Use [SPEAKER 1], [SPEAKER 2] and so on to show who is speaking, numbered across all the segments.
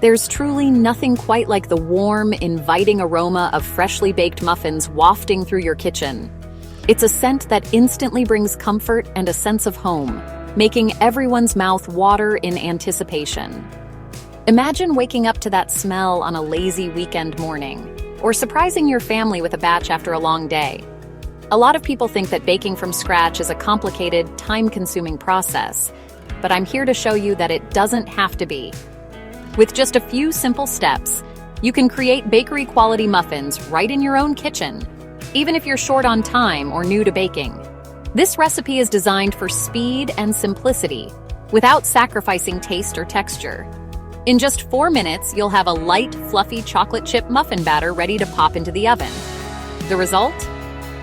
[SPEAKER 1] There's truly nothing quite like the warm, inviting aroma of freshly baked muffins wafting through your kitchen. It's a scent that instantly brings comfort and a sense of home, making everyone's mouth water in anticipation. Imagine waking up to that smell on a lazy weekend morning, or surprising your family with a batch after a long day. A lot of people think that baking from scratch is a complicated, time-consuming process, but I'm here to show you that it doesn't have to be. With just a few simple steps, you can create bakery-quality muffins right in your own kitchen, even if you're short on time or new to baking. This recipe is designed for speed and simplicity, without sacrificing taste or texture. In just 4 minutes, you'll have a light, fluffy chocolate chip muffin batter ready to pop into the oven. The result?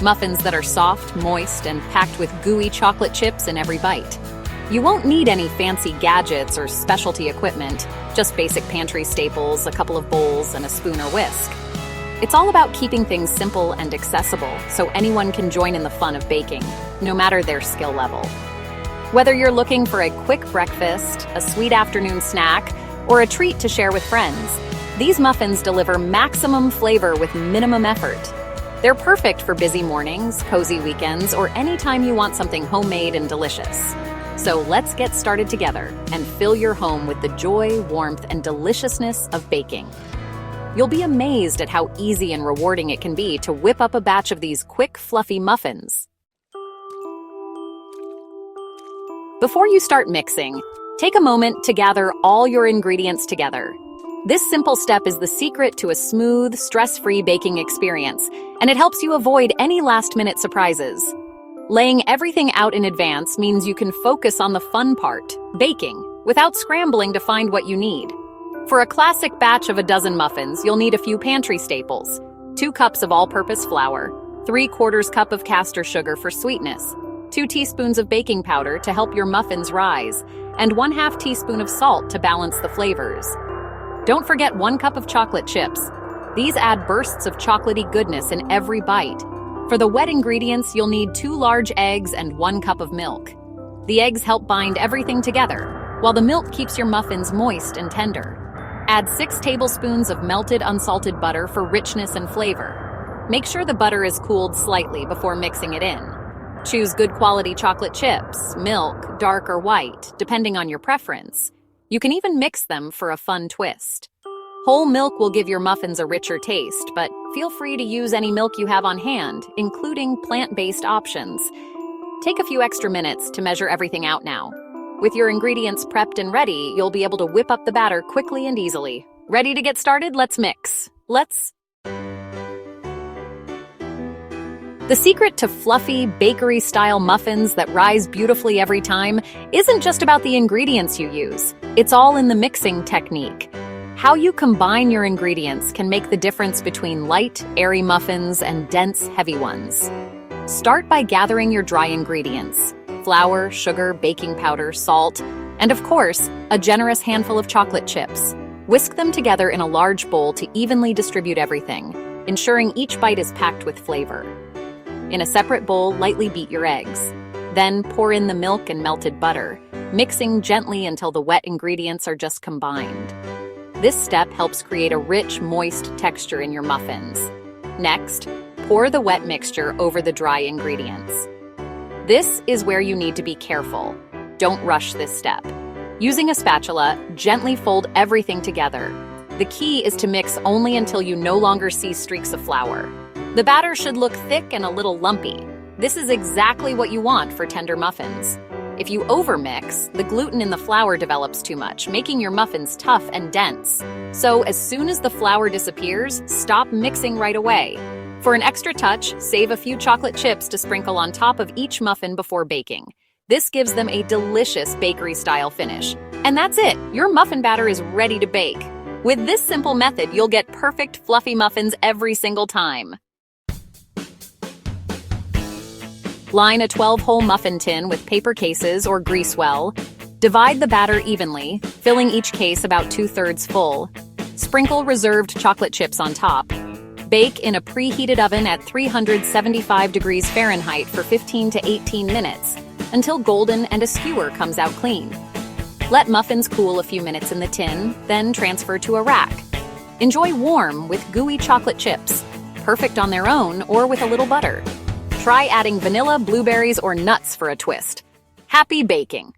[SPEAKER 1] Muffins that are soft, moist, and packed with gooey chocolate chips in every bite. You won't need any fancy gadgets or specialty equipment, just basic pantry staples, a couple of bowls, and a spoon or whisk. It's all about keeping things simple and accessible so anyone can join in the fun of baking, no matter their skill level. Whether you're looking for a quick breakfast, a sweet afternoon snack, or a treat to share with friends, these muffins deliver maximum flavor with minimum effort. They're perfect for busy mornings, cozy weekends, or anytime you want something homemade and delicious. So let's get started together and fill your home with the joy, warmth, and deliciousness of baking. You'll be amazed at how easy and rewarding it can be to whip up a batch of these quick, fluffy muffins. Before you start mixing, take a moment to gather all your ingredients together. This simple step is the secret to a smooth, stress-free baking experience, and it helps you avoid any last-minute surprises. Laying everything out in advance means you can focus on the fun part, baking, without scrambling to find what you need. For a classic batch of a dozen muffins, you'll need a few pantry staples: 2 cups of all-purpose flour, 3/4 cup of caster sugar for sweetness, 2 teaspoons of baking powder to help your muffins rise, and 1/2 teaspoon of salt to balance the flavors. Don't forget 1 cup of chocolate chips. These add bursts of chocolatey goodness in every bite. For the wet ingredients, you'll need 2 large eggs and 1 cup of milk. The eggs help bind everything together, while the milk keeps your muffins moist and tender. Add 6 tablespoons of melted unsalted butter for richness and flavor. Make sure the butter is cooled slightly before mixing it in. Choose good quality chocolate chips, milk, dark or white, depending on your preference. You can even mix them for a fun twist. Whole milk will give your muffins a richer taste, but feel free to use any milk you have on hand, including plant-based options. Take a few extra minutes to measure everything out now. With your ingredients prepped and ready, you'll be able to whip up the batter quickly and easily. Ready to get started? Let's mix. The secret to fluffy, bakery-style muffins that rise beautifully every time isn't just about the ingredients you use. It's all in the mixing technique. How you combine your ingredients can make the difference between light, airy muffins and dense, heavy ones. Start by gathering your dry ingredients: flour, sugar, baking powder, salt, and of course, a generous handful of chocolate chips. Whisk them together in a large bowl to evenly distribute everything, ensuring each bite is packed with flavor. In a separate bowl, lightly beat your eggs. Then pour in the milk and melted butter, mixing gently until the wet ingredients are just combined. This step helps create a rich, moist texture in your muffins. Next, pour the wet mixture over the dry ingredients. This is where you need to be careful. Don't rush this step. Using a spatula, gently fold everything together. The key is to mix only until you no longer see streaks of flour. The batter should look thick and a little lumpy. This is exactly what you want for tender muffins. If you overmix, the gluten in the flour develops too much, making your muffins tough and dense. So as soon as the flour disappears, stop mixing right away. For an extra touch, save a few chocolate chips to sprinkle on top of each muffin before baking. This gives them a delicious bakery-style finish. And that's it, your muffin batter is ready to bake. With this simple method, you'll get perfect fluffy muffins every single time. Line a 12-hole muffin tin with paper cases or grease well. Divide the batter evenly, filling each case about 2/3 full. Sprinkle reserved chocolate chips on top. Bake in a preheated oven at 375 degrees Fahrenheit for 15 to 18 minutes until golden and a skewer comes out clean. Let muffins cool a few minutes in the tin, then transfer to a rack. Enjoy warm with gooey chocolate chips, perfect on their own or with a little butter. Try adding vanilla, blueberries, or nuts for a twist. Happy baking!